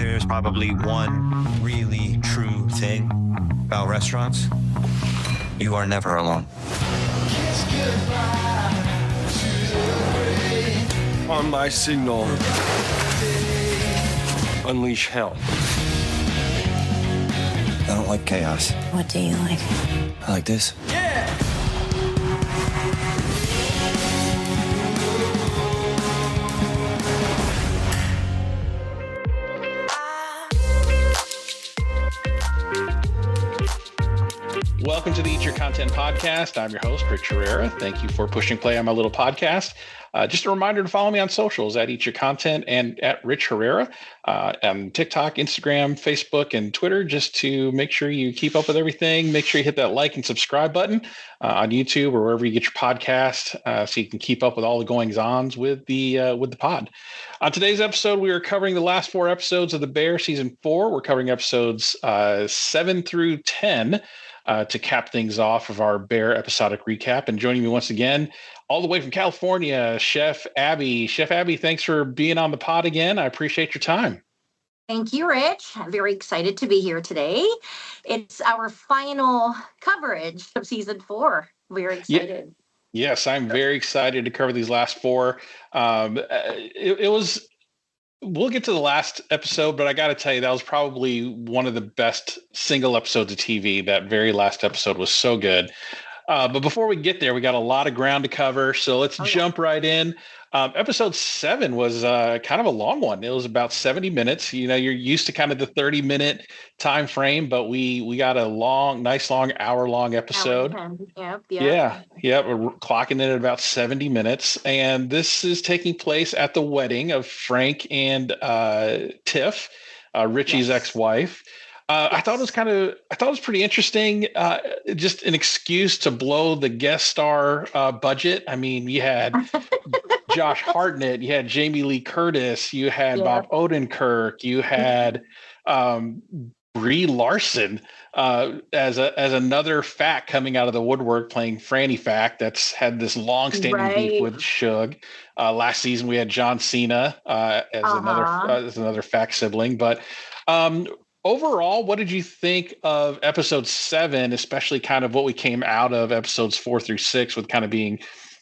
there's probably one really true thing about restaurants. You are never alone. On my signal, unleash hell. I don't like chaos. What do you like? I like this. Welcome to the Eat Your Content podcast. I'm your host, Rich Herrera. Thank you for pushing play on my little podcast. Just a reminder to follow me on socials at Eat Your Content and at Rich Herrera on TikTok, Instagram, Facebook, and Twitter, just to make sure you keep up with everything. Make sure you hit that like and subscribe button on YouTube or wherever you get your podcast, so you can keep up with all the goings-ons with the pod. On today's episode, we are covering the last 4 episodes of The Bear Season 4. We're covering episodes 7 through 10. To cap things off of our Bear episodic recap. And joining me once again, all the way from California, Chef Abbie. Chef Abbie, thanks for being on the pod again. I appreciate your time. Thank you, Rich. I'm very excited to be here today. It's our final coverage of season 4. Very excited. Yes, I'm very excited to cover these last 4. It was... We'll get to the last episode, but I got to tell you, that was probably one of the best single episodes of TV. That very last episode was so good. But before we get there, we got a lot of ground to cover. So let's jump right in. Episode 7 was kind of a long one. It was about 70 minutes. You know, you're used to kind of the 30-minute time frame, but we got a nice long hour-long episode. Yep. Yeah. We're clocking in at about 70 minutes. And this is taking place at the wedding of Frank and Tiff, Richie's ex-wife. I thought it was pretty interesting. Just an excuse to blow the guest star budget. I mean, you had Josh Hartnett, you had Jamie Lee Curtis, you had Bob Odenkirk, you had Brie Larson as another fact coming out of the woodwork, playing Franny Fact. That's had this long-standing beef with Suge. Last season we had John Cena as another fact sibling, but. Overall, what did you think of episode 7, especially kind of what we came out of episodes 4 through 6 with kind of being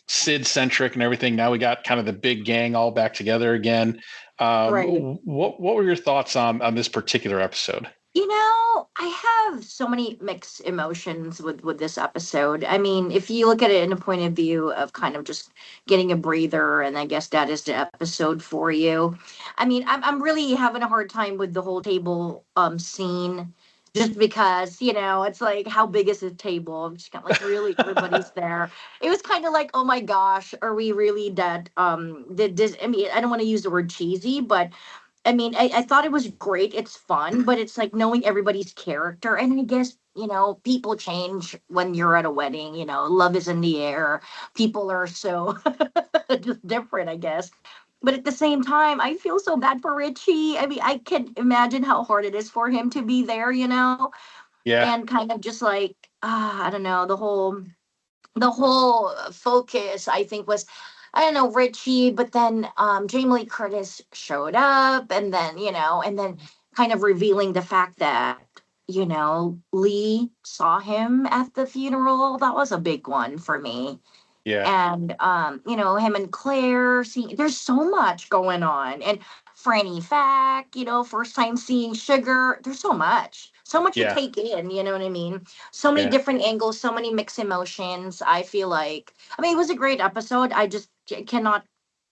Sid-centric and everything? Now we got kind of the big gang all back together again. What were your thoughts on this particular episode? You know, I have so many mixed emotions with this episode. I mean, if you look at it in a point of view of kind of just getting a breather, and I guess that is the episode for you. I mean, I'm really having a hard time with the whole table scene, just because, you know, it's like, how big is the table? I'm just kind of like, really, everybody's there. It was kind of like, oh my gosh, are we really that, did this? I mean, I don't want to use the word cheesy, but I mean, I thought it was great. It's fun, but it's like knowing everybody's character. And I guess, you know, people change when you're at a wedding, you know, love is in the air. People are so just different, I guess. But at the same time, I feel so bad for Richie. I mean, I can imagine how hard it is for him to be there, you know? Yeah. And kind of just like, I don't know, the whole focus, I think, was, I don't know, Richie, but then Jamie Lee Curtis showed up, and then, you know, and then kind of revealing the fact that, you know, Lee saw him at the funeral. That was a big one for me. Yeah. And, you know, him and Claire, there's so much going on. And Franny Fact, you know, first time seeing Sugar. There's so much to take in, you know what I mean? So many different angles, so many mixed emotions. I feel like, I mean, it was a great episode. I just cannot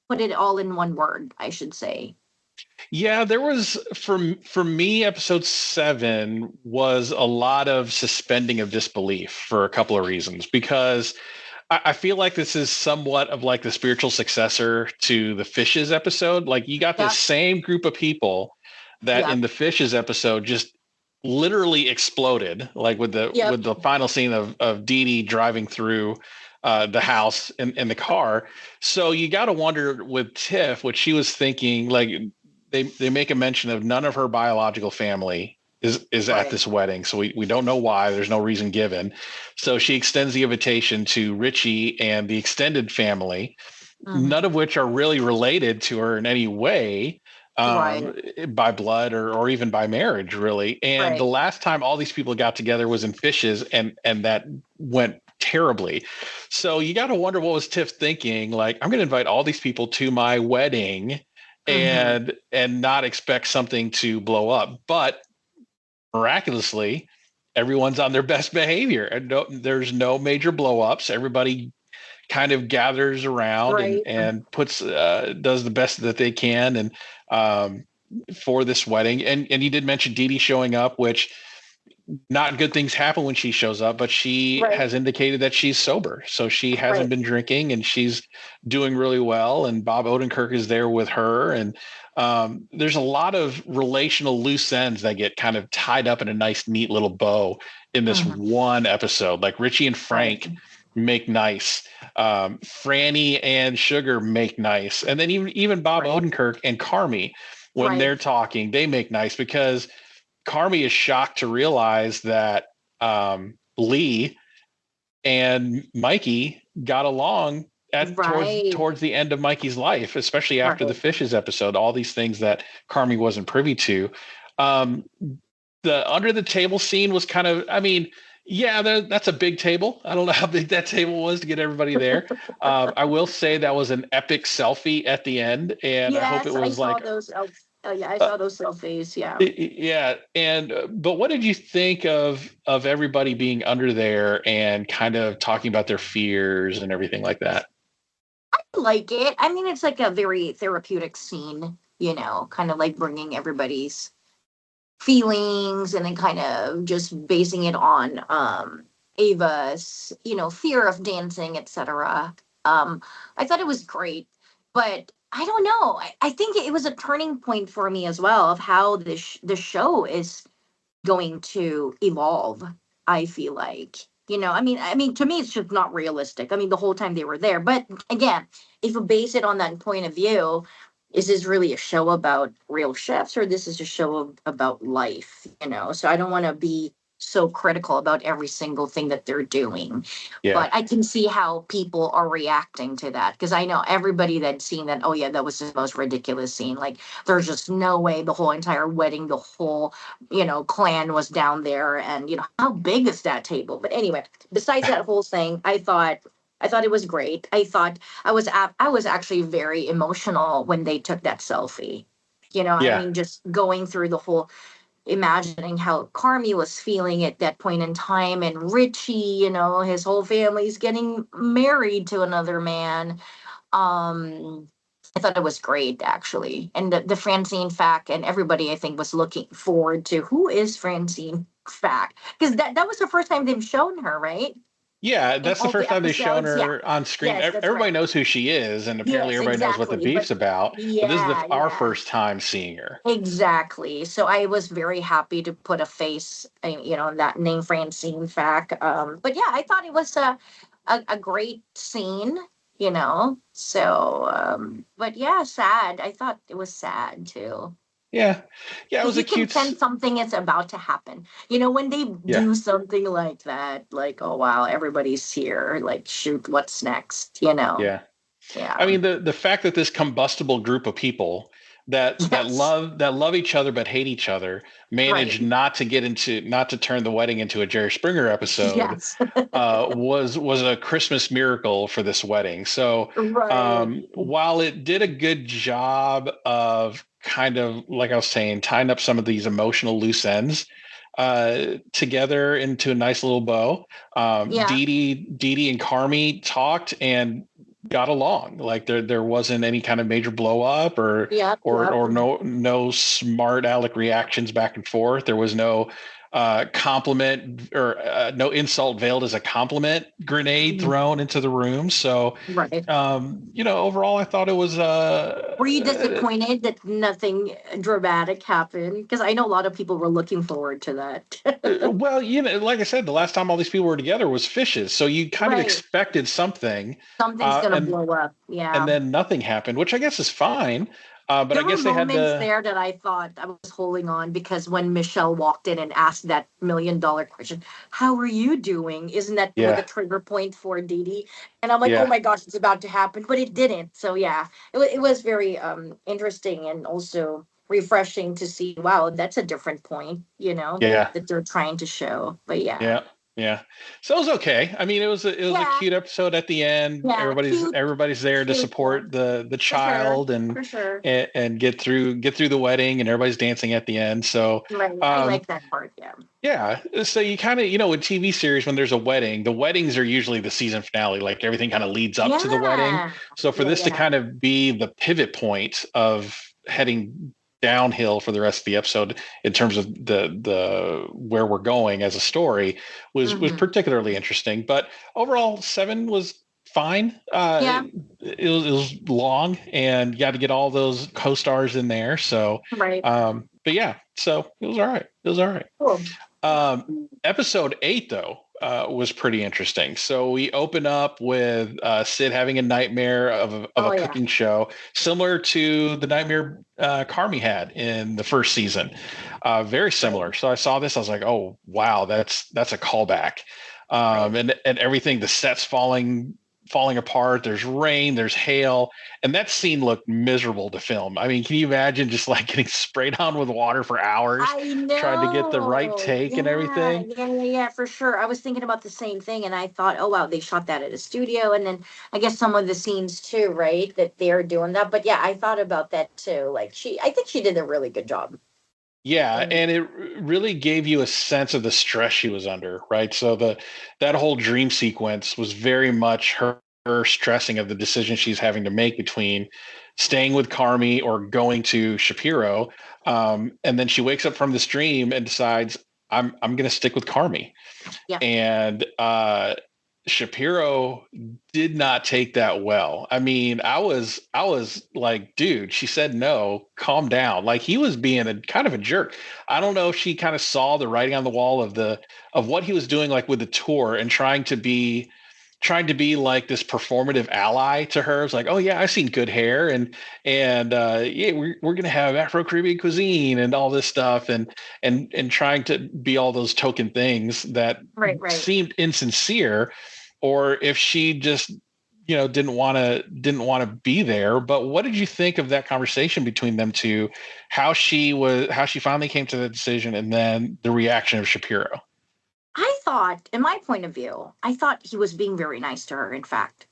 put it all in one word, I should say. Yeah, there was, for me, episode 7 was a lot of suspending of disbelief for a couple of reasons, because I feel like this is somewhat of like the spiritual successor to the Fishes episode. Like, you got the same group of people that in the Fishes episode just literally exploded, like with the final scene of Dee Dee driving through the house in the car. So you got to wonder with Tiff what she was thinking. Like, they make a mention of none of her biological family is at this wedding. So we don't know why. There's no reason given. So she extends the invitation to Richie and the extended family, none of which are really related to her in any way. Right. by blood or even by marriage, really. And the Right. last time all these people got together was in Fishes, and that went terribly. So you got to wonder what was Tiff thinking? Like, I'm going to invite all these people to my wedding Hmm. and not expect something to blow up. But miraculously, everyone's on their best behavior, and there's no major blow ups. Everybody kind of gathers around Right. and puts does the best that they can and um, for this wedding. And you did mention Dee Dee showing up, which not good things happen when she shows up, but she Right. has indicated that she's sober, so she hasn't Right. been drinking and she's doing really well. And Bob Odenkirk is there with her, and there's a lot of relational loose ends that get kind of tied up in a nice, neat little bow in this Hmm. one episode. Like Richie and Right. Frank make nice, Franny and Sugar make nice, and then even Bob Right. Odenkirk and Carmy, when Right. they're talking, they make nice because Carmy is shocked to realize that Lee and Mikey got along at Right. towards the end of Mikey's life, especially after the Right. Fishes episode. All these things that Carmy wasn't privy to. Um, the under the table scene was kind of, I mean, yeah, that's a big table. I don't know how big that table was to get everybody there. I will say that was an epic selfie at the end, and I hope it Yes, I was saw like those. Oh, yeah, I uh, saw those selfies. Yeah. yeah, and but what did you think of everybody being under there and kind of talking about their fears and everything like that? I like it. I mean, it's like a very therapeutic scene, kind of like bringing everybody's feelings and then kind of just basing it on Ava's, fear of dancing, etc. I thought it was great, but I don't know. I think it was a turning point for me as well of how the show is going to evolve. I feel like, I mean, to me, it's just not realistic. I mean, the whole time they were there, but again, if you base it on that point of view, is this really a show about real chefs or this is a show about life? So I don't want to be so critical about every single thing that they're doing, Yeah, but I can see how people are reacting to that because I know everybody that's seen that. Oh yeah, that was the most ridiculous scene. Like, there's just no way the whole entire wedding, the whole clan was down there, and how big is that table? But anyway, besides that whole thing, I thought it was great. I was actually very emotional when they took that selfie. I yeah, mean, just going through the whole, imagining how Carmy was feeling at that point in time, and Richie, his whole family's getting married to another man. um I thought it was great actually, and the Francine fact, and everybody I think was looking forward to who is Francine fact, because that was the first time they've shown her, right? yeah. In That's the all the first time they've shown episodes. Yeah. her on screen. Yes, that's Everybody right. knows who she is, and apparently Yes, everybody knows what the exactly. But beef's about. But this is yeah, our yeah. first time seeing her. Exactly. So I was very happy to put a face, that name Francine fact. But yeah, I thought it was a great scene, So, but yeah, sad. I thought it was sad too. Yeah, yeah. It Because was a you can cute. sense something is about to happen. When they Yeah, do something like that, like, oh wow, everybody's here. Like, shoot, what's next? yeah. I Yeah. mean, the fact that this combustible group of people Yes. that love each other but hate each other Right. managed not to turn the wedding into a Jerry Springer episode Yes. was a Christmas miracle for this wedding. So Right. while it did a good job of kind of, like I was saying, tying up some of these emotional loose ends together into a nice little bow, Yeah. Dee Dee and Carmy talked and got along. Like there wasn't any kind of major blow up Yep. Yep. or no smart aleck reactions back and forth. There was no compliment or no insult veiled as a compliment grenade thrown into the room. So Right. overall I thought it was Were you disappointed that nothing dramatic happened? Because I know a lot of people were looking forward to that. well, like I said, the last time all these people were together was Fishes, so you kind of Right. expected something, Something's gonna and blow up. Yeah. then nothing happened, which I guess is fine. But I There were guess they had moments to. there that I thought I was holding on because when Michelle walked in and asked that $1 million question, "How are you doing?" Isn't that like a Yeah, trigger point for Dee Dee? And I'm like, "Oh yeah, my gosh, it's about to happen," but it didn't. So yeah, it was very interesting, and also refreshing to see, wow, that's a different point, Yeah. that they're trying to show. But yeah. Yeah. Yeah. So it was okay. I mean, it was a Yeah. cute episode at the end. Yeah, Everybody's there to cute, support the child for sure. and get through the wedding, and everybody's dancing at the end. So Right. I like that part. Yeah. yeah. So you kind of, with TV series, when there's a wedding, the weddings are usually the season finale. Like everything kind of leads up to the wedding. So for this to kind of be the pivot point of heading downhill for the rest of the episode in terms of the where we're going as a story was particularly interesting. But overall, 7 was fine. It was long, and you got to get all those co-stars in there. So right. But yeah, so it was all right. Cool. Episode 8 though was pretty interesting. So we open up with Sid having a nightmare of a cooking show, similar to the nightmare Carmy had in the first season. Very similar. So I saw this, I was like, oh wow, that's a callback. And everything, the set's falling apart. There's rain, there's hail, and that scene looked miserable to film. I mean, can you imagine just like getting sprayed on with water for hours, trying to get the right take and everything? Yeah, for sure. I was thinking about the same thing, and I thought, oh wow, they shot that at a studio, and then I guess some of the scenes too, right? That they're doing that. But yeah, I thought about that too. Like I think she did a really good job. Yeah, and it really gave you a sense of the stress she was under, right? So that whole dream sequence was very much her stressing of the decision she's having to make between staying with Carmy or going to Shapiro. And then she wakes up from this dream and decides, I'm going to stick with Carmy. Yeah. And Shapiro did not take that well. I mean, I was like, dude, she said no, calm down. Like he was being a kind of a jerk. I don't know if she kind of saw the writing on the wall of what he was doing, like with the tour, and trying to be like this performative ally to her. It's like, oh yeah, I've seen good hair and yeah, we're gonna have Afro-Caribbean cuisine and all this stuff, and trying to be all those token things that seemed insincere, or if she just didn't want to be there. But what did you think of that conversation between them two? How she finally came to the decision, and then the reaction of Shapiro? I thought, in my point of view, I thought he was being very nice to her, in fact.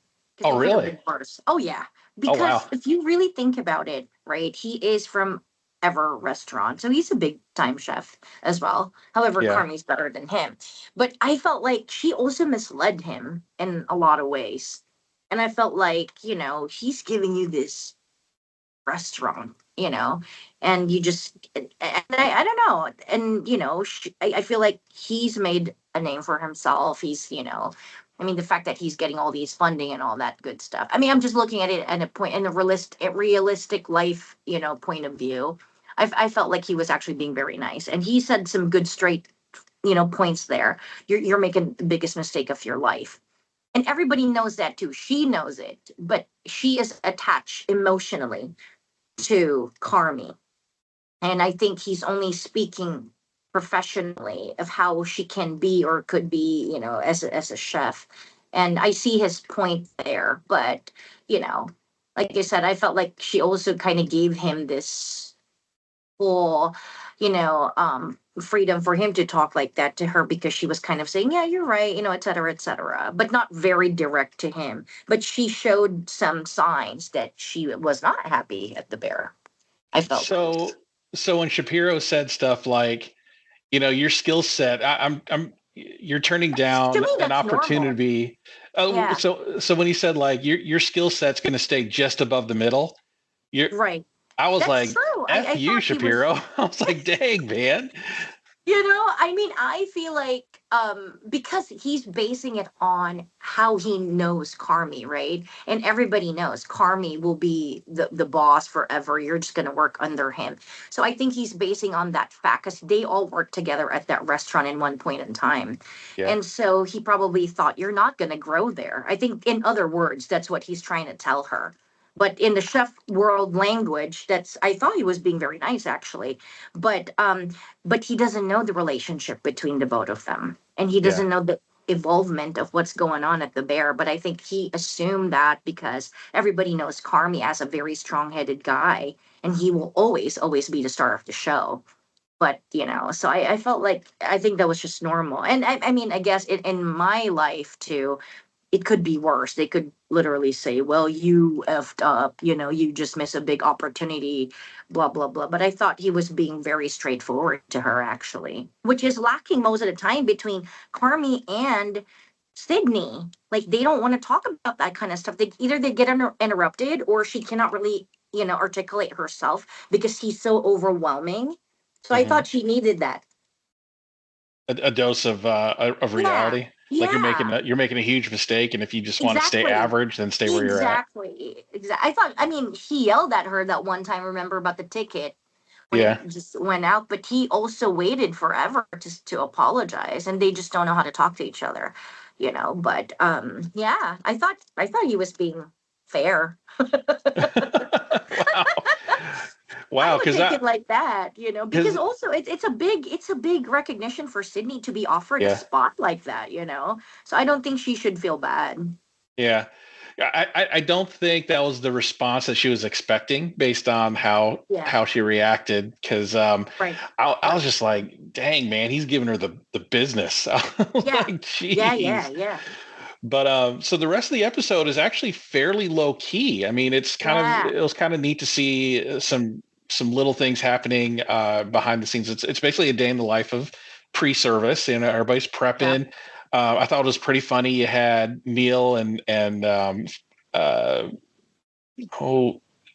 Oh, really? Oh, yeah. Because if you really think about it, right, he is from Ever Restaurant. So he's a big time chef as well. However, Carmy's better than him. But I felt like she also misled him in a lot of ways. And I felt like, he's giving you this restaurant, and you just, and I don't know. And, I feel like he's made a name for himself. He's, the fact that he's getting all these funding and all that good stuff. I mean, I'm just looking at it at a point in the realistic life, point of view. I felt like he was actually being very nice, and he said some good straight, points there. You're making the biggest mistake of your life. And everybody knows that too. She knows it, but she is attached emotionally to Carmy. And I think he's only speaking professionally of how she can be or could be, as a chef. And I see his point there. But, like I said, I felt like she also kind of gave him this full, freedom for him to talk like that to her, because she was kind of saying, yeah, you're right, et cetera, but not very direct to him. But she showed some signs that she was not happy at the Bear. I felt so when Shapiro said stuff like, your skill set, you're turning down an opportunity. So when he said like your skill set's going to stay just above the middle, right. I was That's like, true. F you, Shapiro. I was like, dang, man. I feel like because he's basing it on how he knows Carmy, right? And everybody knows Carmy will be the boss forever. You're just going to work under him. So I think he's basing on that fact, because they all worked together at that restaurant in one point in time. Yeah. And so he probably thought, you're not going to grow there. I think, in other words, that's what he's trying to tell her. But in the chef world language, I thought he was being very nice, actually. But he doesn't know the relationship between the both of them. And he doesn't know the evolvement of what's going on at the Bear. But I think he assumed that because everybody knows Carmy as a very strong-headed guy. and he will always be the star of the show. But so I felt like I think that was just normal. And I mean, I guess in my life too, it could be worse. They could literally say, well, you effed up, you just miss a big opportunity, blah, blah, blah. But I thought he was being very straightforward to her, actually, which is lacking most of the time between Carmy and Sydney. Like, they don't want to talk about that kind of stuff. They get interrupted, or she cannot really, articulate herself because he's so overwhelming. So I thought she needed that. A dose of reality. Yeah. Like you're making a huge mistake, and if you just want to stay average, then stay where you're at. Exactly. I mean, he yelled at her that one time, remember, about the ticket when it just went out, but he also waited forever to apologize, and they just don't know how to talk to each other, but yeah, I thought he was being fair. Wow, because it like that, because also it's a big recognition for Sydney to be offered a spot like that, So I don't think she should feel bad. Yeah. I don't think that was the response that she was expecting based on how she reacted. Because I was just like, dang, man, he's giving her the business. Like, geez. Yeah. But so the rest of the episode is actually fairly low key. I mean, it was kind of neat to see some little things happening behind the scenes. It's basically a day in the life of pre-service, and everybody's prepping. Yeah. I thought it was pretty funny. You had Neil and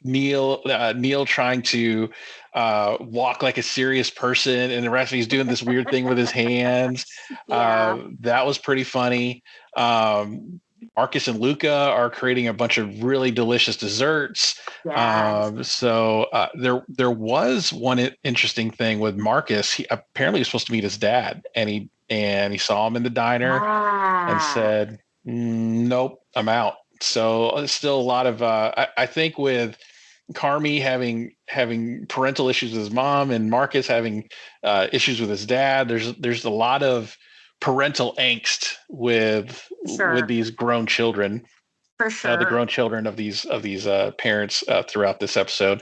Neil trying to walk like a serious person, and the rest of he's doing this weird thing with his hands. That was pretty funny. Marcus and Luca are creating a bunch of really delicious desserts. Yes. So there was one interesting thing with Marcus. He apparently was supposed to meet his dad, and he saw him in the diner and said, "Nope, I'm out." So still a lot of I think with Carmy having parental issues with his mom, and Marcus having issues with his dad, there's a lot of parental angst with these grown children. For sure. The grown children of these parents throughout this episode.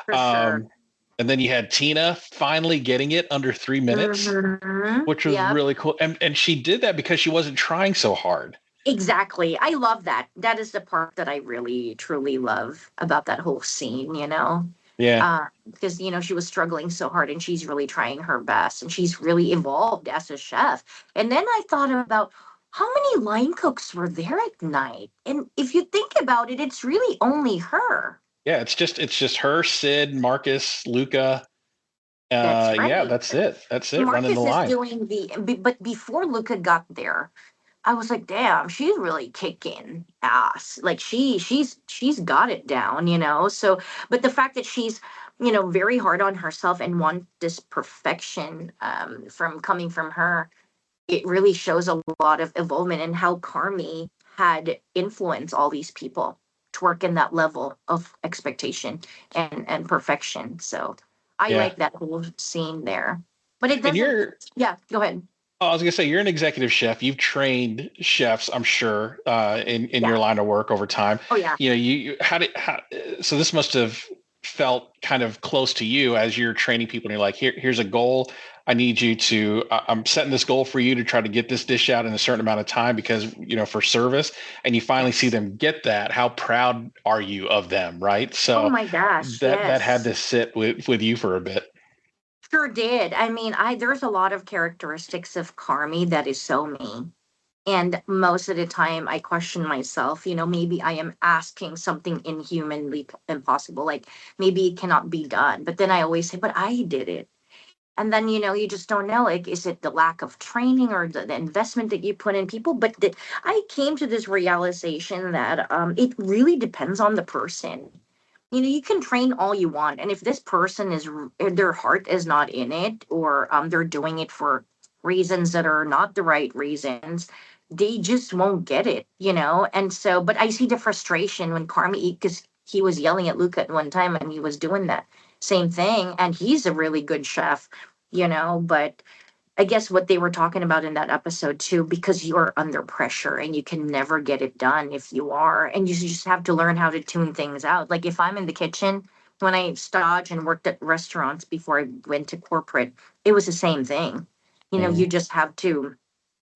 For sure. And then you had Tina finally getting it under 3 minutes, which was really cool. And she did that because she wasn't trying so hard. Exactly. I love that. That is the part that I really, truly love about that whole scene, Yeah. Because, she was struggling so hard, and she's really trying her best, and she's really evolved as a chef. And then I thought about how many line cooks were there at night. And if you think about it, it's really only her. Yeah, it's just her, Sid, Marcus, Luca. That's right. Yeah, that's it. That's it. Marcus running the line. is doing but before Luca got there, I was like, damn, she's really kicking ass. Like she's got it down, So, but the fact that she's, very hard on herself and want this perfection coming from her, it really shows a lot of involvement in how Carmy had influenced all these people to work in that level of expectation and perfection. So I like that whole scene there. But it doesn't. Yeah, go ahead. I was gonna say, you're an executive chef. You've trained chefs, I'm sure, in your line of work over time. Oh yeah. So this must have felt kind of close to you as you're training people, and you're like, here's a goal. I need you to. I'm setting this goal for you to try to get this dish out in a certain amount of time because for service, and you finally see them get that. How proud are you of them, right? So, oh my gosh, that had to sit with you for a bit. Sure did. I mean, there's a lot of characteristics of Carmy that is so me. And most of the time I question myself, maybe I am asking something inhumanly impossible. Like maybe it cannot be done. But then I always say, but I did it. And then, you just don't know, like, is it the lack of training or the investment that you put in people? But I came to this realization that it really depends on the person. You can train all you want. And if this person their heart is not in it, or they're doing it for reasons that are not the right reasons, they just won't get it, And so, but I see the frustration when Carmy, because he was yelling at Luca at one time and he was doing that same thing. And he's a really good chef, but I guess what they were talking about in that episode too, because you're under pressure and you can never get it done if you are, and you just have to learn how to tune things out. Like if I'm in the kitchen when I staged and worked at restaurants before I went to corporate, it was the same thing. You just have to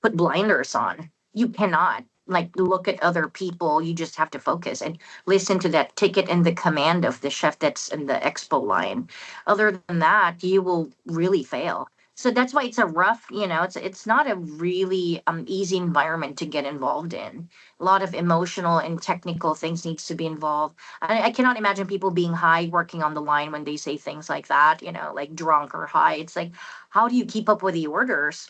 put blinders on. You cannot like look at other people. You just have to focus and listen to that ticket and the command of the chef that's in the expo line. Other than that, you will really fail. So that's why it's a rough, it's not a really easy environment to get involved in. A lot of emotional and technical things needs to be involved. I cannot imagine people being high working on the line when they say things like that, like drunk or high. It's like, how do you keep up with the orders?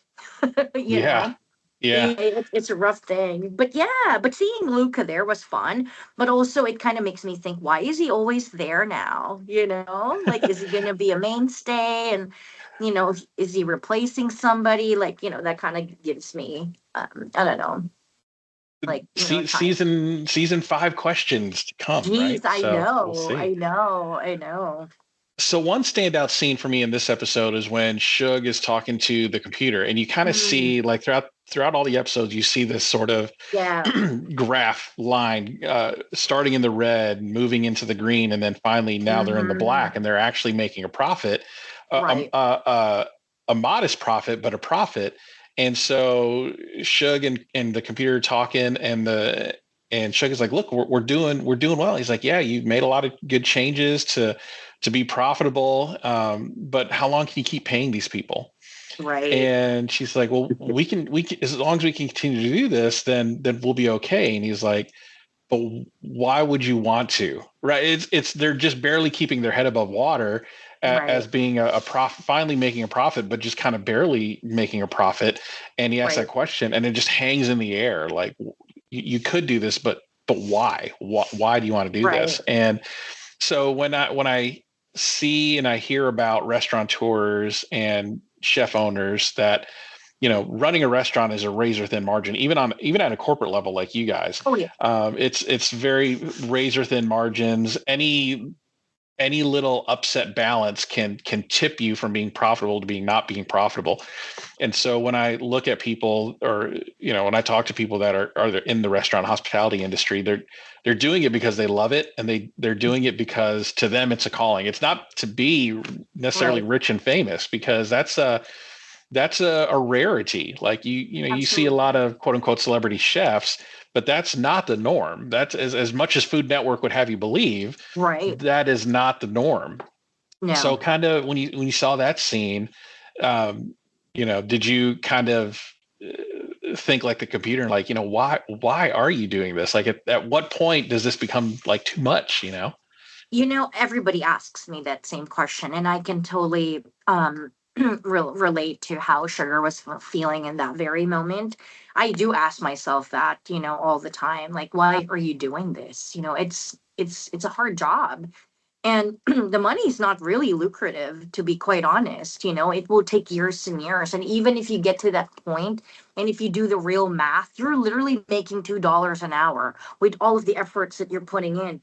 you Yeah. know Yeah. it's a rough thing, but seeing Luca there was fun. But also, it kind of makes me think, why is he always there now? Like, is he going to be a mainstay? And is he replacing somebody? Like, that kind of gives me, I don't know, like time. Season 5 questions to come, Jeez, right? I So we'll know, see. I know, I know. So one standout scene for me in this episode is when Suge is talking to the computer, and you kind of see like throughout all the episodes, you see this sort of Yeah, graph line starting in the red, moving into the green, and then finally now they're in the hmm black, and they're actually making a profit, right. a modest profit, but a profit. And so Suge and the computer talking, and Suge is like, "Look, we're doing well." He's like, "Yeah, you've made a lot of good changes to be profitable, but how long can you keep paying these people?" Right. And she's like, "Well, we can as long as we can continue to do this, then we'll be okay." And he's like, "But why would you want to?" Right? It's they're just barely keeping their head above water Right. as being a profit, finally making a profit, but just kind of barely making a profit. And he asks Right. that question, and it just hangs in the air. Like, you could do this, but why? Why do you want to do Right. this? And so when I see and I hear about restaurateurs and chef owners that running a restaurant is a razor thin margin, even at a corporate level like you guys. Oh yeah. It's very razor thin margins. Any little upset balance can tip you from being profitable to being not being profitable. And so when I look at people, or when I talk to people that are in the restaurant hospitality industry, they're doing it because they love it, and they're doing it because to them it's a calling. It's not to be necessarily Right. rich and famous, because that's a rarity. Like you see a Absolutely. lot of quote unquote celebrity chefs, but that's not the norm. That's as much as Food Network would have you believe, Right. that is not the norm. So No. kind of when you saw that scene, did you kind of think like the computer, and like, why are you doing this? Like at what point does this become like too much? Everybody asks me that same question, and I can totally relate to how Sugar was feeling in that very moment. I do ask myself that, all the time, like, why are you doing this? It's a hard job. And the money's not really lucrative, to be quite honest. It will take years and years. And even if you get to that point, and if you do the real math, you're literally making $2 an hour with all of the efforts that you're putting in.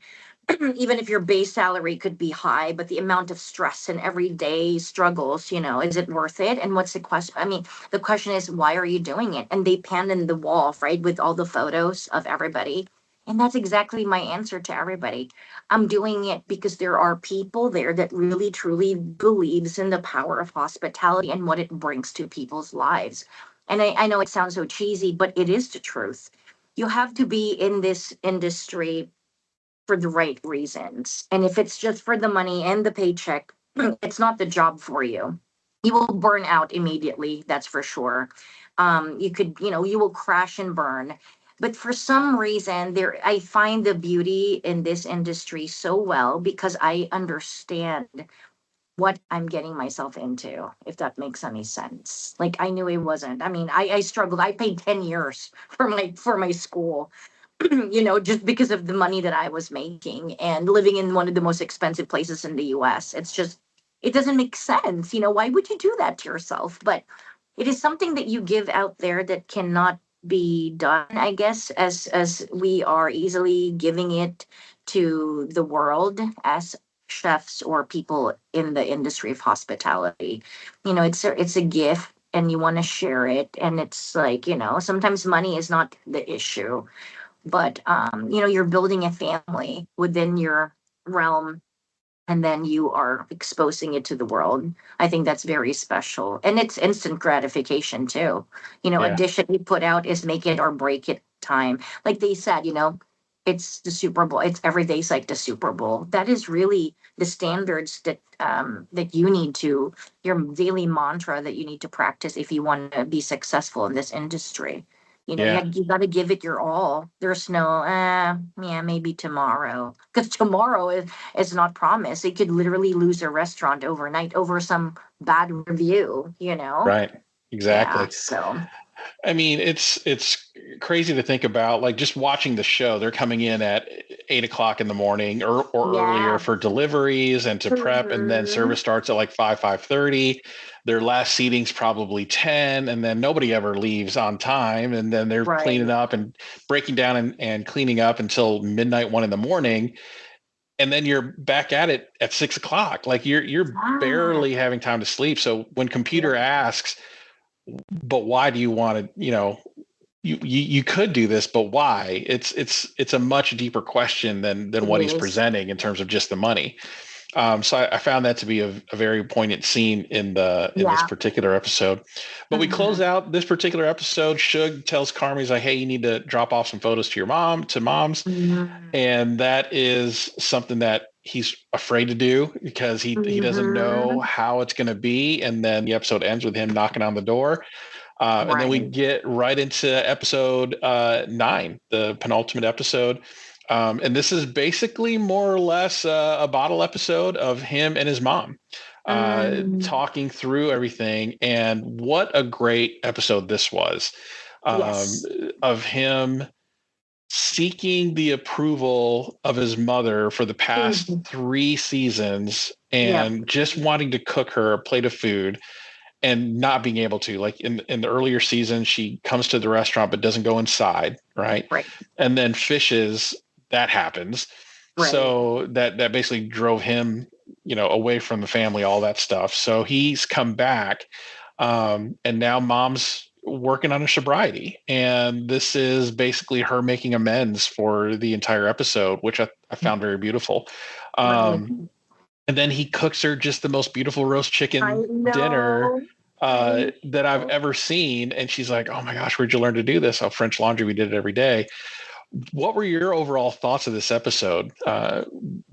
Even if your base salary could be high, but the amount of stress and everyday struggles, is it worth it? And what's the question? I mean, the question is, why are you doing it? And they panned in the wall, right, with all the photos of everybody. And that's exactly my answer to everybody. I'm doing it because there are people there that really truly believes in the power of hospitality and what it brings to people's lives. And I know it sounds so cheesy, but it is the truth. You have to be in this industry for the right reasons. And if it's just for the money and the paycheck, it's not the job for you. You will burn out immediately, that's for sure. You will crash and burn. But for some reason, I find the beauty in this industry so well because I understand what I'm getting myself into, if that makes any sense. Like I knew it wasn't. I mean, I struggled. I paid 10 years for my school, just because of the money that I was making and living in one of the most expensive places in the US. It doesn't make sense. Why would you do that to yourself? But it is something that you give out there that cannot be done, I guess, as we are easily giving it to the world as chefs or people in the industry of hospitality. It's a gift and you want to share it. And it's like, sometimes money is not the issue, but you're building a family within your realm and then you are exposing it to the world. I think that's very special. And it's instant gratification too. A Yeah. dish that you put out is make it or break it time. Like they said, it's the Super Bowl. It's every day's like the Super Bowl. That is really the standards that you need to, your daily mantra that you need to practice if you want to be successful in this industry. Yeah. You got to give it your all. There's no, yeah, maybe tomorrow. Because tomorrow is not promised. They could literally lose a restaurant overnight over some bad review. Right. Yeah, Exactly. so. I mean, it's crazy to think about, like, just watching the show. They're coming in at 8 o'clock in the morning or earlier Yeah. for deliveries and to prep, and then Mhm. service starts at like 5:30. Their last seating's probably 10, and then nobody ever leaves on time. And then they're Right. cleaning up and breaking down and cleaning up until midnight, 1 in the morning. And then you're back at it at 6 o'clock. Like you're Ah, barely having time to sleep. So when computer yeah. asks, but why do you want to, you could do this, but why? It's a much deeper question than It what he's is. presenting in terms of just the money. So I found that to be a very poignant scene in this Yeah. particular episode. But we close Mhm. out this particular episode. Shug tells Carmy, he's like, "Hey, you need to drop off some photos to mom's," Mhm. and that is something that he's afraid to do because he doesn't know Mhm. how it's going to be. And then the episode ends with him knocking on the door. And then we Right. get right into episode 9, the penultimate episode. And this is basically more or less a bottle episode of him and his mom Mm. talking through everything. And what a great episode this was, um, Yes. of him seeking the approval of his mother for the past Mhm. 3 seasons Yep. and just wanting to cook her a plate of food and not being able to. Like in the earlier season, she comes to the restaurant but doesn't go inside, right? Right. And then fishes, that happens. Right. So that basically drove him, away from the family, all that stuff. So he's come back, and now mom's working on her sobriety, and this is basically her making amends for the entire episode, which I found very beautiful. Right. um, and then he cooks her just the most beautiful roast I chicken dinner know. I that I've know. ever seen. And she's like, "Oh my gosh, where'd you learn to do this?" "Oh, French Laundry. We did it every day." What were your overall thoughts of this episode, I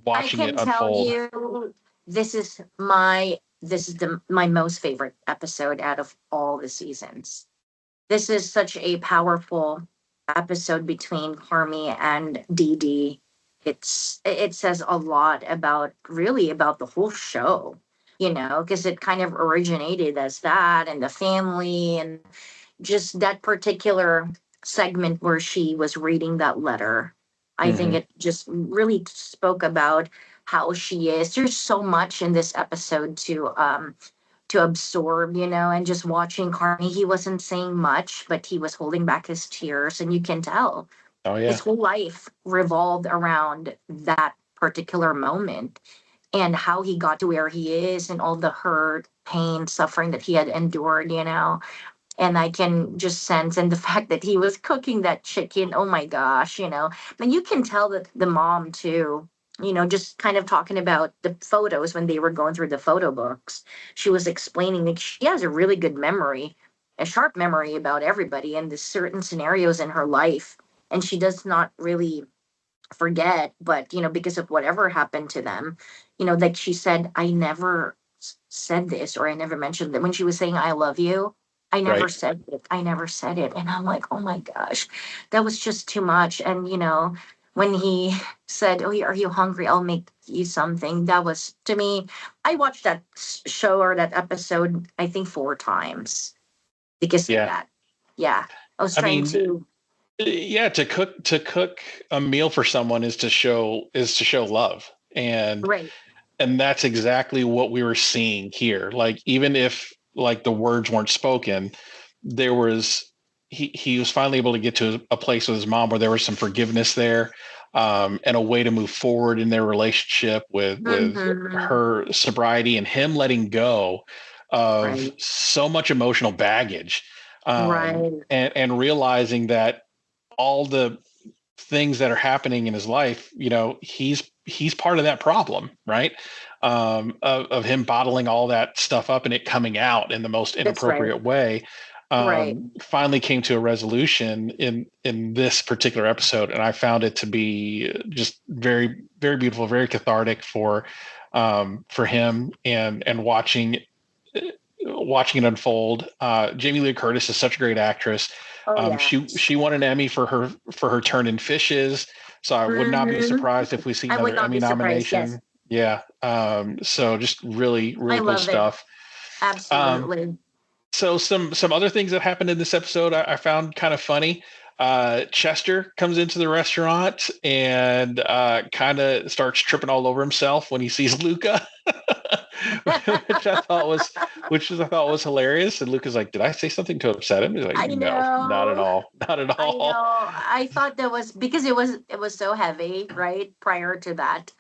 watching it can tell unfold? you this is my most favorite episode out of all the seasons. This is such a powerful episode between Carmy and Dee Dee. It says a lot about really about the whole show, because it kind of originated as that and the family and just that particular segment where she was reading that letter. I think Hmm. it just really spoke about how she is. There's so much in this episode to absorb, and just watching Carney, he wasn't saying much, but he was holding back his tears, and you can tell Oh his yeah. whole life revolved around that particular moment and how he got to where he is and all the hurt, pain, suffering that he had endured. And I can just sense, and the fact that he was cooking that chicken, oh my gosh. And you can tell that the mom too, just kind of talking about the photos when they were going through the photo books. She was explaining that she has a really good memory, a sharp memory about everybody and the certain scenarios in her life. And she does not really forget, but, because of whatever happened to them, like she said, I never said this or I never mentioned that when she was saying, I love you. I never Right. said it. I never said it. And I'm like, oh my gosh, that was just too much. And, when he said, oh, are you hungry? I'll make you something. That was to me, I watched that show or that episode, I think 4 times because of Yeah. that. Yeah. I was I trying mean, to, yeah, to cook a meal for someone is to show love. right. And that's exactly what we were seeing here. Like, even if like the words weren't spoken, there was he was finally able to get to a place with his mom where there was some forgiveness there, and a way to move forward in their relationship with Mhm. her sobriety and him letting go of Right. so much emotional baggage, Right. and realizing that all the things that are happening in his life, he's he's part of that problem, right? Of him bottling all that stuff up and it coming out in the most inappropriate way. Finally came to a resolution in this particular episode, and I found it to be just very, very beautiful, very cathartic for him, and watching it unfold. Jamie Lee Curtis is such a great actress. She won an Emmy for her turn in Fishes, so I would not be surprised if we see another Emmy nomination. Yes. Yeah. So just really, really cool stuff. Absolutely. So some other things that happened in this episode I found kind of funny. Chester comes into the restaurant and kind of starts tripping all over himself when he sees Luca, which I thought was hilarious. And Luca's like, "Did I say something to upset him?" He's like, "No, not at all, not at all." I know. I thought that was because it was so heavy, right? Prior to that.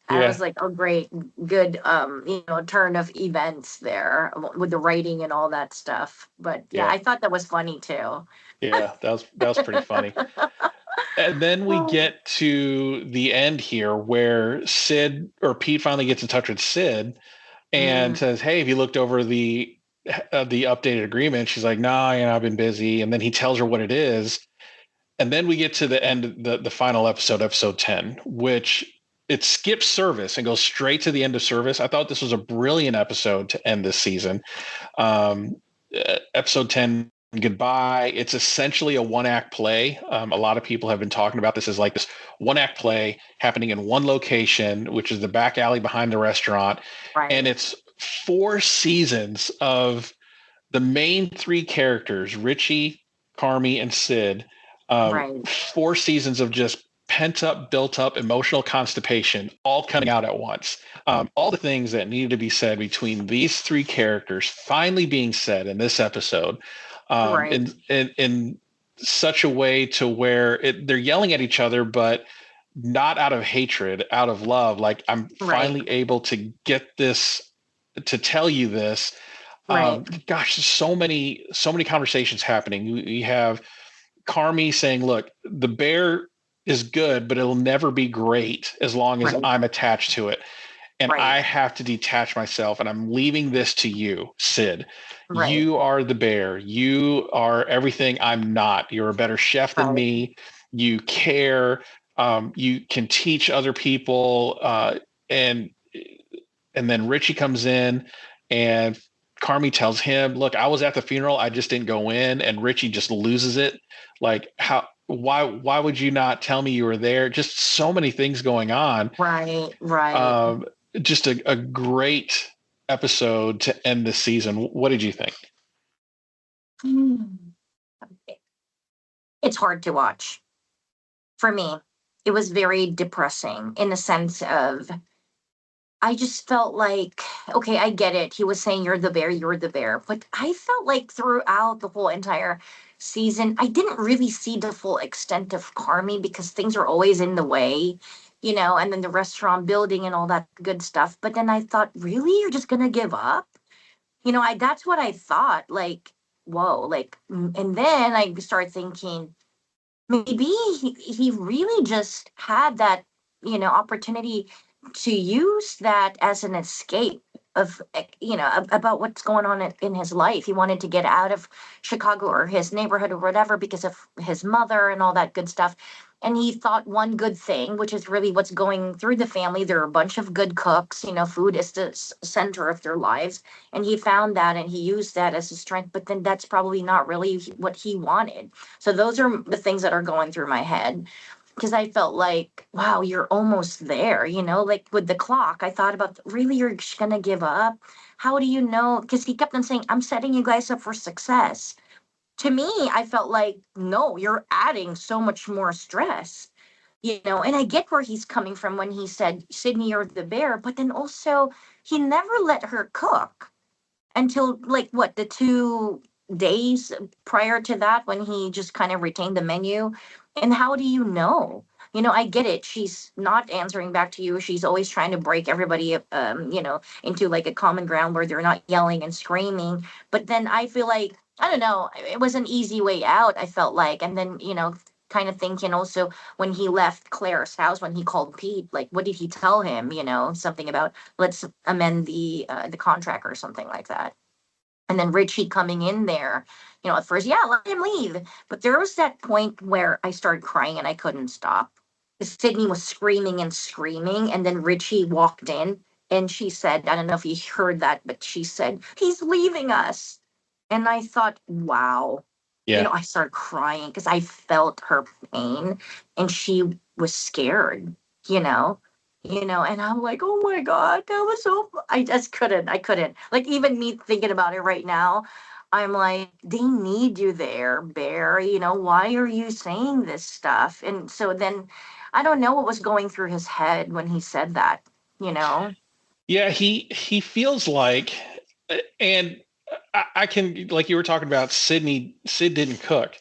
I was like, oh, great, good, turn of events there with the writing and all that stuff. But I thought that was funny too. Yeah, that was pretty funny. And then we get to the end here where Pete finally gets in touch with Sid and says, "Hey, have you looked over the updated agreement?" She's like, "No, I've been busy." And then he tells her what it is. And then we get to the end, the final episode 10, which it skips service and goes straight to the end of service. I thought this was a brilliant episode to end this season. Episode 10, Goodbye. It's essentially a one-act play. A lot of people have been talking about this as like this one-act play happening in one location, which is the back alley behind the restaurant. Right. And it's 4 seasons of the main 3 characters, Richie, Carmy, and Sid. 4 seasons of just pent-up, built-up emotional constipation all coming out at once. All the things that needed to be said between these 3 characters finally being said in this episode, in such a way to where they're yelling at each other, but not out of hatred, out of love. Like, I'm finally able to get this, to tell you this. Gosh, there's so many conversations happening. We have Carmy saying, "Look, the bear is good, but it'll never be great as long as I'm attached to it. And I have to detach myself, and I'm leaving this to you, Sid. You are the bear. You are everything I'm not. You're a better chef than me. You care. You can teach other people." And then Richie comes in, and Carmy tells him, "Look, I was at the funeral. I just didn't go in." And Richie just loses it. Like, why would you not tell me you were there? Just so many things going on. Just a great episode to end the season. What did you think? It's hard to watch. For me, it was very depressing in the sense of, I just felt like, okay, I get it. He was saying, you're the bear. But I felt like throughout the whole entire season, I didn't really see the full extent of Carmy because things are always in the way, and then the restaurant building and all that good stuff. But then I thought, really? You're just going to give up? That's what I thought. Like, whoa, like, and then I started thinking, maybe he really just had that, opportunity to use that as an escape of, about what's going on in his life. He wanted to get out of Chicago or his neighborhood or whatever because of his mother and all that good stuff. And he thought one good thing, which is really what's going through the family. There are a bunch of good cooks, food is the center of their lives. And he found that and he used that as a strength, but then that's probably not really what he wanted. So those are the things that are going through my head. Because I felt like, wow, you're almost there, like with the clock. I thought about, really, you're just going to give up? How do you know? Because he kept on saying, I'm setting you guys up for success. To me, I felt like, no, you're adding so much more stress, and I get where he's coming from when he said, Sydney, you're the bear. But then also, he never let her cook until the 2 days prior to that when he just kind of retained the menu. And how do you know? I get it. She's not answering back to you. She's always trying to break everybody, into like a common ground where they're not yelling and screaming. But then I feel like, I don't know, it was an easy way out, I felt like. And then, kind of thinking also when he left Claire's house, when he called Pete, like, what did he tell him? Something about let's amend the contract or something like that. And then Richie coming in there, at first, yeah, let him leave. But there was that point where I started crying and I couldn't stop. Sydney was screaming and screaming, and then Richie walked in and she said, I don't know if you heard that, but she said, he's leaving us. And I thought, wow. Yeah. I started crying because I felt her pain and she was scared, and I'm like, oh my God, that was so, I just couldn't, like, even me thinking about it right now, I'm like, they need you there, Bear, why are you saying this stuff? And so then I don't know what was going through his head when he said that, Yeah, he feels like, and I can, like you were talking about, Sid didn't cook.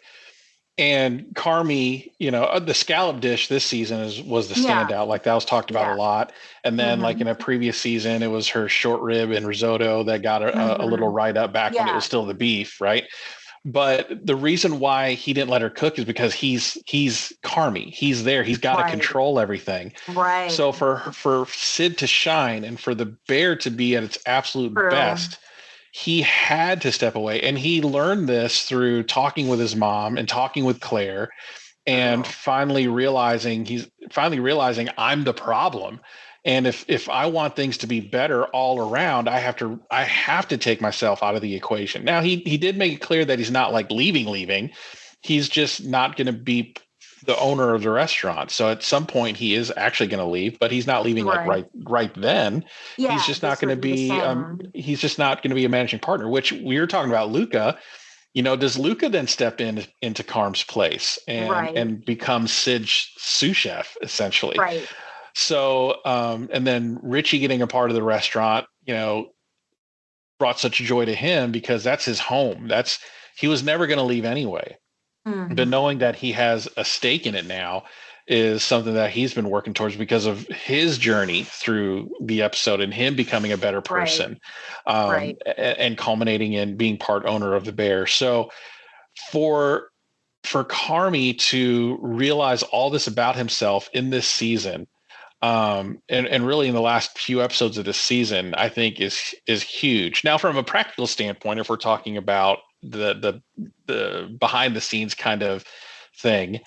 And Carmy, the scallop dish this season was the standout. Yeah. Like that was talked about a lot. And then like in a previous season, it was her short rib and risotto that got a little write up back when it was still the beef, right? But the reason why he didn't let her cook is because he's Carmy. He's there. He's got to control everything. Right. So for Sid to shine and for the bear to be at its absolute best, he had to step away. And he learned this through talking with his mom and talking with Claire and finally realizing I'm the problem. And if I want things to be better all around, I have to take myself out of the equation. Now he did make it clear that he's not like leaving. He's just not going to be the owner of the restaurant. So at some point he is actually going to leave, but he's not leaving like right then. Yeah, he's just not going to be he's just not going to be a managing partner, which we were talking about Luca. Does Luca then step into Carm's place and become Sid's sous chef essentially? Right. So and then Richie getting a part of the restaurant, brought such joy to him because that's his home. He was never going to leave anyway. But knowing that he has a stake in it now is something that he's been working towards because of his journey through the episode and him becoming a better person, and culminating in being part owner of the bear. So for Carmy to realize all this about himself in this season, and really in the last few episodes of this season, I think is huge. Now, from a practical standpoint, if we're talking about the behind the scenes kind of thing,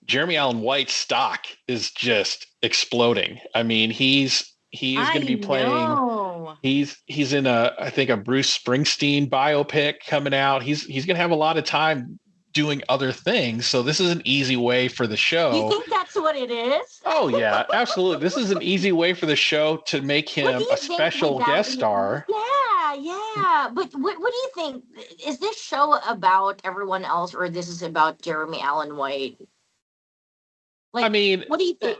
Jeremy Allen White's stock is just exploding. I mean, he's going to be playing. He's in I think a Bruce Springsteen biopic coming out. He's going to have a lot of time doing other things. So this is an easy way for the show. You think that's what it is? Oh yeah, absolutely. This is an easy way for the show to make him a special guest star. Yeah. But what do you think? Is this show about everyone else, or this is about Jeremy Allen White? Like, I mean, what do you think?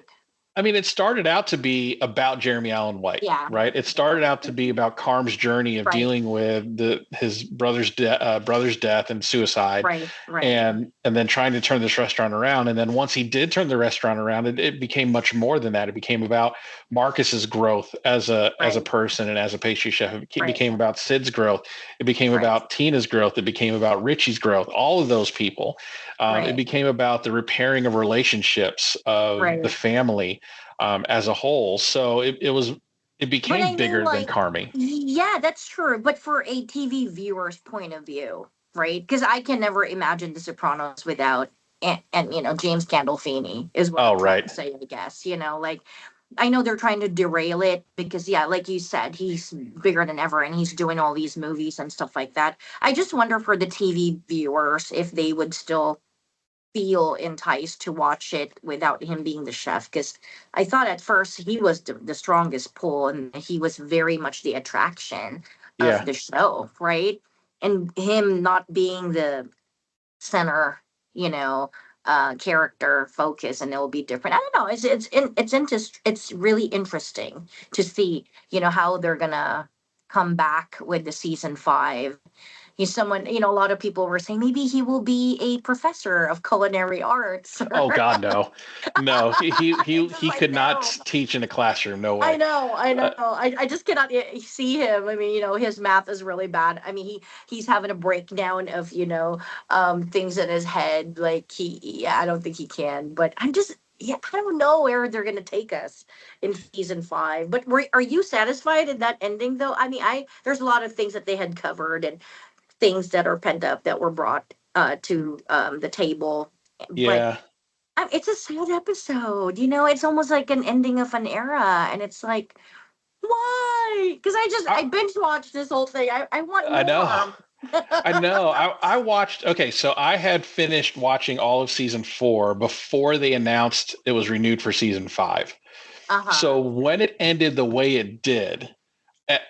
It started out to be about Jeremy Allen White, right? It started out to be about Carm's journey of dealing with his brother's death and suicide, and then trying to turn this restaurant around. And then once he did turn the restaurant around, it became much more than that. It became about Marcus's growth as a person and as a pastry chef. It became about Sid's growth. It became about Tina's growth. It became about Richie's growth. All of those people. It became about the repairing of relationships of the family as a whole. So it became bigger than Carmy. Yeah, that's true. But for a TV viewer's point of view, right? Because I can never imagine The Sopranos without and James Gandolfini is what I'm trying to say, I guess. Like, I know they're trying to derail it because, like you said, he's bigger than ever and he's doing all these movies and stuff like that. I just wonder for the TV viewers if they would still feel enticed to watch it without him being the chef, because I thought at first he was the strongest pull and he was very much the attraction of the show, right? And him not being the center, character focus, and it will be different. I don't know. It's really interesting to see, how they're gonna come back with the season 5. he's someone, a lot of people were saying maybe he will be a professor of culinary arts. Oh God, no, no, he Like, could not no. teach in a classroom. No way. I know. I just cannot see him. I mean, his math is really bad. I mean, he's having a breakdown of, things in his head. Like I don't think he can. But I don't know where they're gonna take us in season 5. But are you satisfied in that ending though? I mean, there's a lot of things that they had covered and things that are pent up that were brought to the table. But Yeah. it's a sad episode. It's almost like an ending of an era, and it's like, why? Because I binge watched this whole thing. I want more. I know. I know. I watched. Okay, so I had finished watching all of season 4 before they announced it was renewed for season 5. So when it ended the way it did,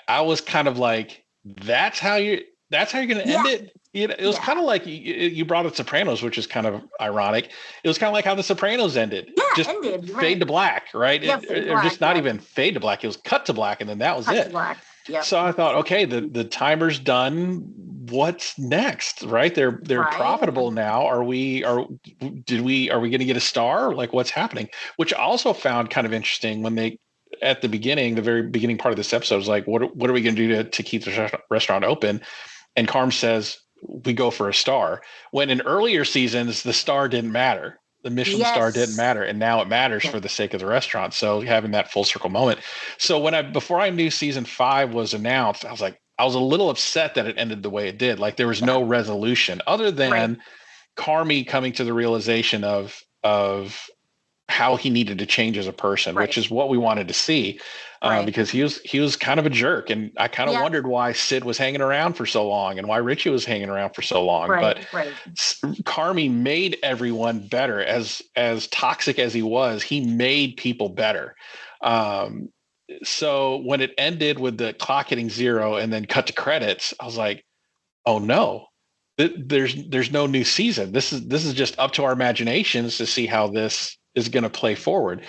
I was kind of like, "That's how you're going to end it." It was kind of like you brought up Sopranos, which is kind of ironic. It was kind of like how The Sopranos ended. Yeah, just ended, right. Fade to black, right? Yeah, Or just not even fade to black. It was cut to black, and then that was cut it. to black. Yep. So I thought, okay, the timer's done. What's next? Right? They're profitable now. Are we going to get a star? Like, what's happening? Which I also found kind of interesting when they, at the very beginning part of this episode, was like, what are we going to do to keep the restaurant open? And Carm says, we go for a star. When in earlier seasons, the star didn't matter. The Michelin star didn't matter. And now it matters for the sake of the restaurant. So having that full circle moment. So before I knew season 5 was announced, I was a little upset that it ended the way it did. Like, there was no resolution other than Carmy coming to the realization of how he needed to change as a person, which is what we wanted to see, because he was kind of a jerk, and I kind of wondered why Sid was hanging around for so long and why Richie was hanging around for so long. But Carmy made everyone better. As toxic as he was, he made people better. So when it ended with the clock hitting 0 and then cut to credits, I was like, oh no. There's no new season. This is just up to our imaginations to see how this is going to play forward.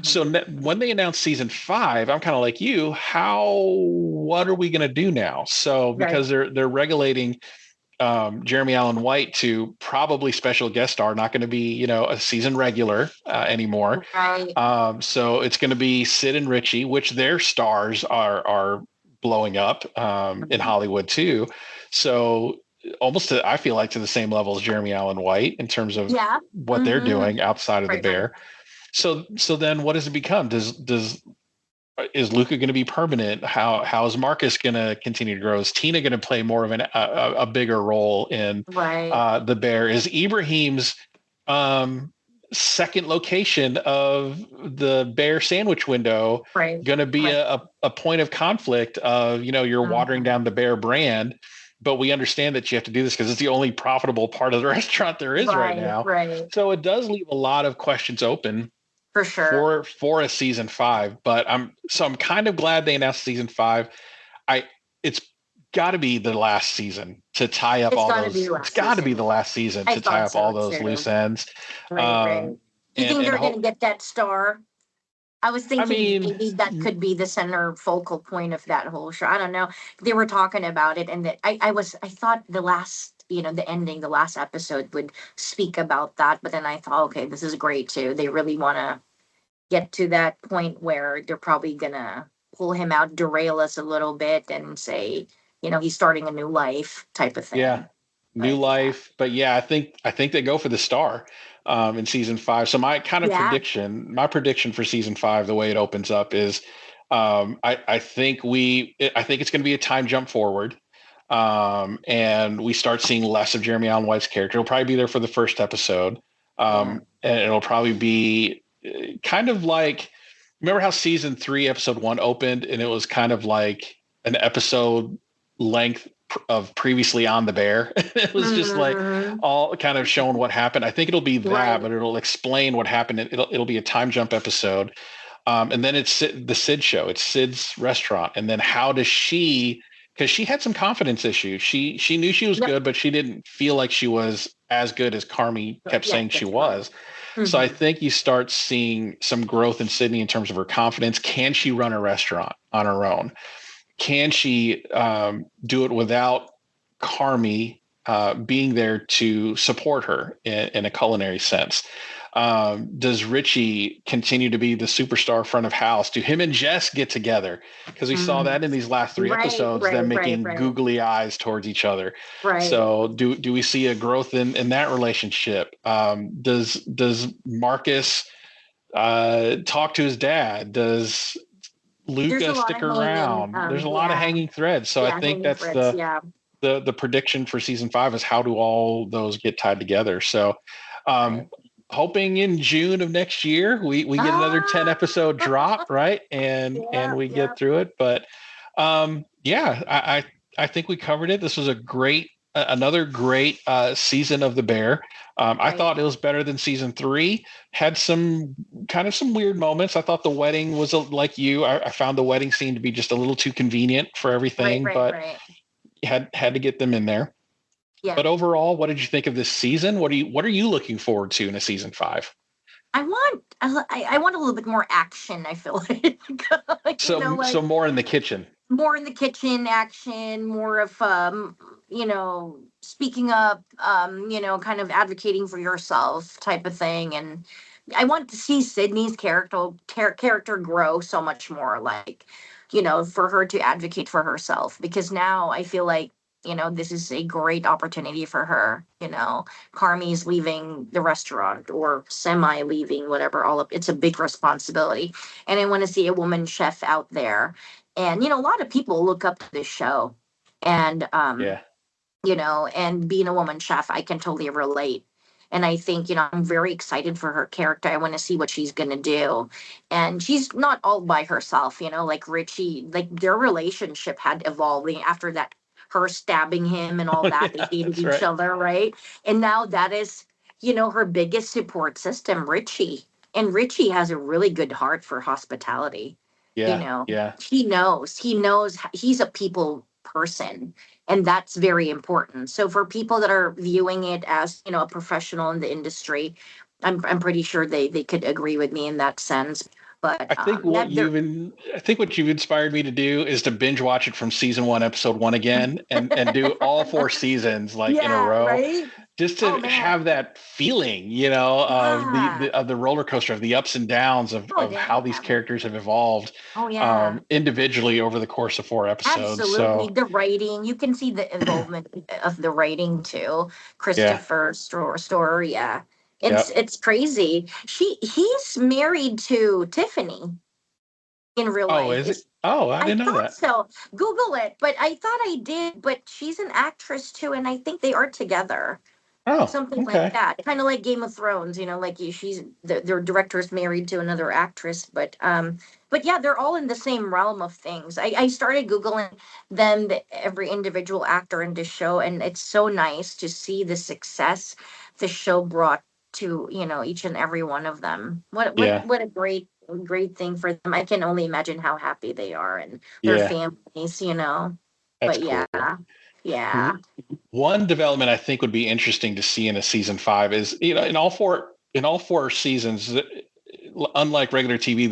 So when they announced season 5, I'm kind of like you. What are we going to do now? So because they're regulating Jeremy Allen White to probably special guest star, not going to be a season regular anymore. So it's going to be Sid and Richie, which their stars are blowing up in Hollywood too. So almost I feel like to the same level as Jeremy Allen White in terms of what they're doing outside of the Bear. So then what does it become? Is Luca going to be permanent? How is Marcus going to continue to grow? Is Tina going to play more of a bigger role in the Bear? Is Ibrahim's second location of the Bear sandwich window going to be a point of conflict of, you're watering down the Bear brand, but we understand that you have to do this because it's the only profitable part of the restaurant there is right now. So it does leave a lot of questions open for sure for a season 5. But I'm kind of glad they announced season 5. It's got to be the last season to tie up all those. It's got to be the last season to tie up all those loose ends. You think they're going to get that star? I was thinking maybe that could be the center focal point of that whole show. I don't know. They were talking about it, and I thought the last, the ending, the last episode would speak about that. But then I thought, okay, this is great too. They really want to get to that point where they're probably gonna pull him out, derail us a little bit, and say, he's starting a new life type of thing. Yeah, new life. But yeah, I think they go for the star in season 5. So my kind of prediction for season 5, the way it opens up is, I think it's going to be a time jump forward, and we start seeing less of Jeremy Allen White's character. He'll probably be there for the first episode, and it'll probably be kind of like, remember how season 3, episode 1 opened, and it was kind of like an episode length of Previously on the Bear. It was just like all kind of showing what happened. I think it'll be that, but it'll explain what happened. It'll be a time jump episode. And then it's the Sid show. It's Sid's restaurant. And then how does she, because she had some confidence issues. She knew she was good, but she didn't feel like she was as good as Carmy kept saying she was. So I think you start seeing some growth in Sydney in terms of her confidence. Can she run a restaurant on her own? Can she do it without Carmy being there to support her in a culinary sense? Does Richie continue to be the superstar front of house? Do him and Jess get together? Because we saw that in these last three episodes, them making googly eyes towards each other. Right. So do we see a growth in that relationship? Does Marcus talk to his dad? Does Luca stick around? There's a lot of hanging threads. So I think that's the prediction for season 5 is how do all those get tied together? So hoping in June of next year we get another 10 episode drop, right? And we get through it. But I think we covered it. This was another great season of The Bear. I thought it was better than season 3. Had some weird moments. I thought the wedding was like you. I found the wedding scene to be just a little too convenient for everything, but had to get them in there. Yeah. But overall, what did you think of this season? What are you looking forward to in a season 5? I want a little bit more action, I feel like. So more in the kitchen. More in the kitchen action, more of speaking up, kind of advocating for yourself type of thing. And I want to see Sydney's character grow so much more, like, for her to advocate for herself, because now I feel like, this is a great opportunity for her. Carmy's leaving the restaurant or semi-leaving, whatever, it's a big responsibility. And I want to see a woman chef out there. And, a lot of people look up to this show. And, and being a woman chef, I can totally relate. And I think, I'm very excited for her character. I want to see what she's going to do. And she's not all by herself, like Richie, like their relationship had evolving after that, her stabbing him and all that. They hated each other, right? And now that is, her biggest support system, Richie. And Richie has a really good heart for hospitality. He knows he's a people person, and that's very important. So for people that are viewing it as, a professional in the industry, I'm pretty sure they could agree with me in that sense. But I think what you've inspired me to do is to binge watch it from season 1, episode 1 again, and do all 4 seasons in a row, right? Just to have that feeling, of the roller coaster, of the ups and downs of how these characters have evolved individually over the course of 4 episodes. Absolutely. So the writing, you can see the involvement of the writing too. Christopher Storer, It's crazy. He's married to Tiffany in real life. Oh, is it? Oh, I didn't know that. So Google it, but I thought I did. But she's an actress too, and I think they are together. Oh, something like that. Kind of like Game of Thrones, their director's married to another actress, but yeah, they're all in the same realm of things. I started Googling them, every individual actor in the show, and it's so nice to see the success the show brought to, each and every one of them. What a great thing for them. I can only imagine how happy they are and their families, That's but cool. Yeah. One development I think would be interesting to see in a season 5 is, in all four seasons, unlike regular TV,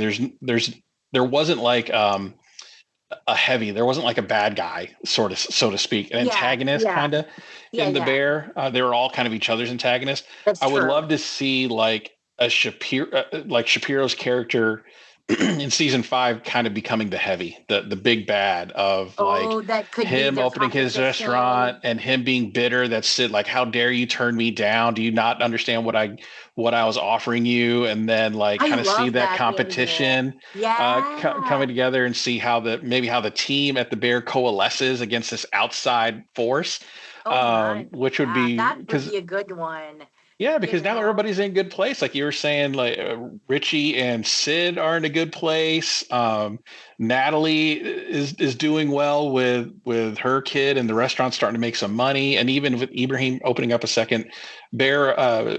there wasn't like there wasn't like a bad guy, so to speak, an antagonist kind of in The Bear. They were all kind of each other's antagonists. I would love to see like a Shapiro's character in season 5 kind of becoming the heavy, the big bad of him opening his restaurant and him being bitter. That's it. Like, how dare you turn me down? Do you not understand what I was offering you? And then kind of see that competition coming together and see how the team at the Bear coalesces against this outside force, which would be a good one. Yeah, because now everybody's in a good place. Like you were saying, Richie and Sid are in a good place. Natalie is doing well with her kid, and the restaurant's starting to make some money. And even with Ibrahim opening up a second Bear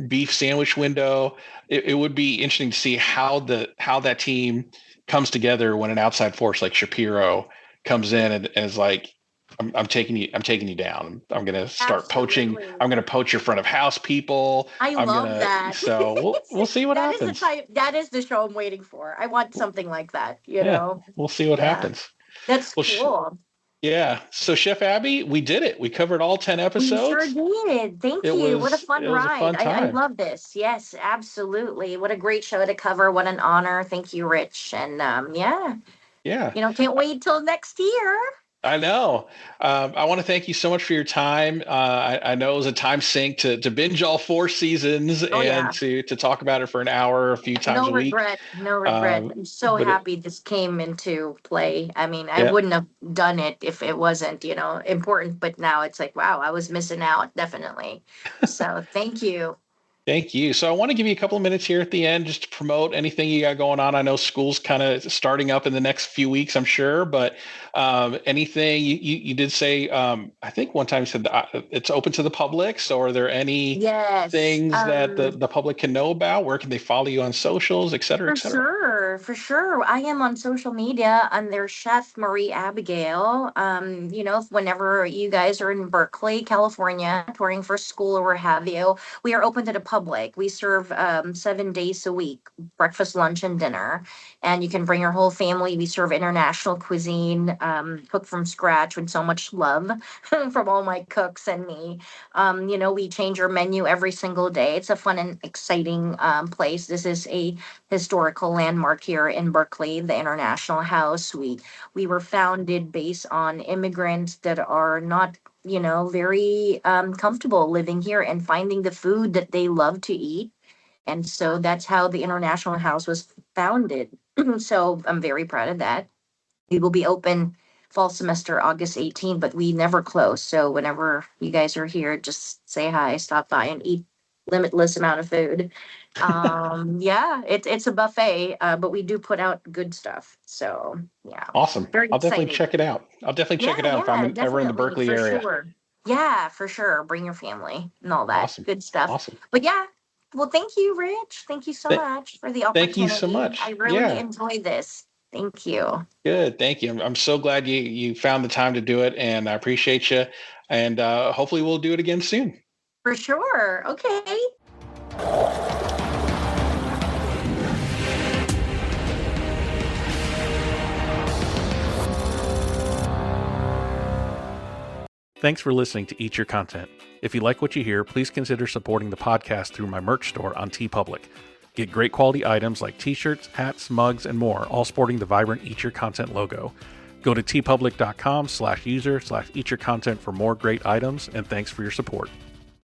beef sandwich window, it would be interesting to see how that team comes together when an outside force like Shapiro comes in and is like, I'm taking you down. I'm going to start poaching. I'm going to poach your front of house people. I love that. So we'll see what happens. That is the show I'm waiting for. I want something like that, you know? We'll see what happens. That's cool. Yeah. So Chef Abbie, we did it. We covered all 10 We sure episodes. did. Thank It you. What a was fun it was a ride. fun I time. love this. Yes, absolutely. What a great show to cover. What an honor. Thank you, Rich. And yeah, Yeah. can't wait till next year. I know. I want to thank you so much for your time. I know it was a time sink to binge all 4 seasons Oh, and yeah. to talk about it for an hour a few times No a week. regret. No regret. I'm so But happy this came into play. I mean, I yeah, wouldn't have done it if it wasn't, important. But now it's like, wow, I was missing out, definitely. So thank you. thank you. So I want to give you a couple of minutes here at the end just to promote anything you got going on. I know school's kind of starting up in the next few weeks, I'm sure, but anything you did say, I think one time you said that it's open to the public. So are there any Yes. things that the public can know about? Where can they follow you on socials, et cetera, For et cetera? sure, for sure. I am on social media under Chef Marie Abigail. Whenever you guys are in Berkeley, California, touring for school or what have you, we are open to the public. We serve 7 days a week, breakfast, lunch, and dinner. And you can bring your whole family. We serve international cuisine, cooked from scratch with so much love from all my cooks and me. We change our menu every single day. It's a fun and exciting place. This is a historical landmark here in Berkeley, the International House. We were founded based on immigrants that are not, very comfortable living here and finding the food that they love to eat. And so that's how the International House was founded. So I'm very proud of that. We will be open fall semester August 18th, but we never close. So whenever you guys are here, just say hi, stop by and eat limitless amount of food. Yeah, it's a buffet, but we do put out good stuff. So yeah, Awesome. very I'll definitely exciting. check it out. I'll definitely check it out if Yeah, ever in the definitely, Berkeley for area. sure. Yeah, for sure. Bring your family and all that Awesome. good stuff. Awesome. But yeah, well, thank you, Rich. Thank you so Th- much for the Thank you so opportunity. much. I really Yeah. enjoyed this. Thank you. Good. Thank you. I'm so glad you found the time to do it, and I appreciate you. And hopefully we'll do it again soon. For sure. Okay. Thanks for listening to Eat Your Content. If you like what you hear, please consider supporting the podcast through my merch store on TeePublic. Get great quality items like t-shirts, hats, mugs, and more, all sporting the vibrant Eat Your Content logo. Go to teepublic.com/user/eatyourcontent for more great items, and thanks for your support.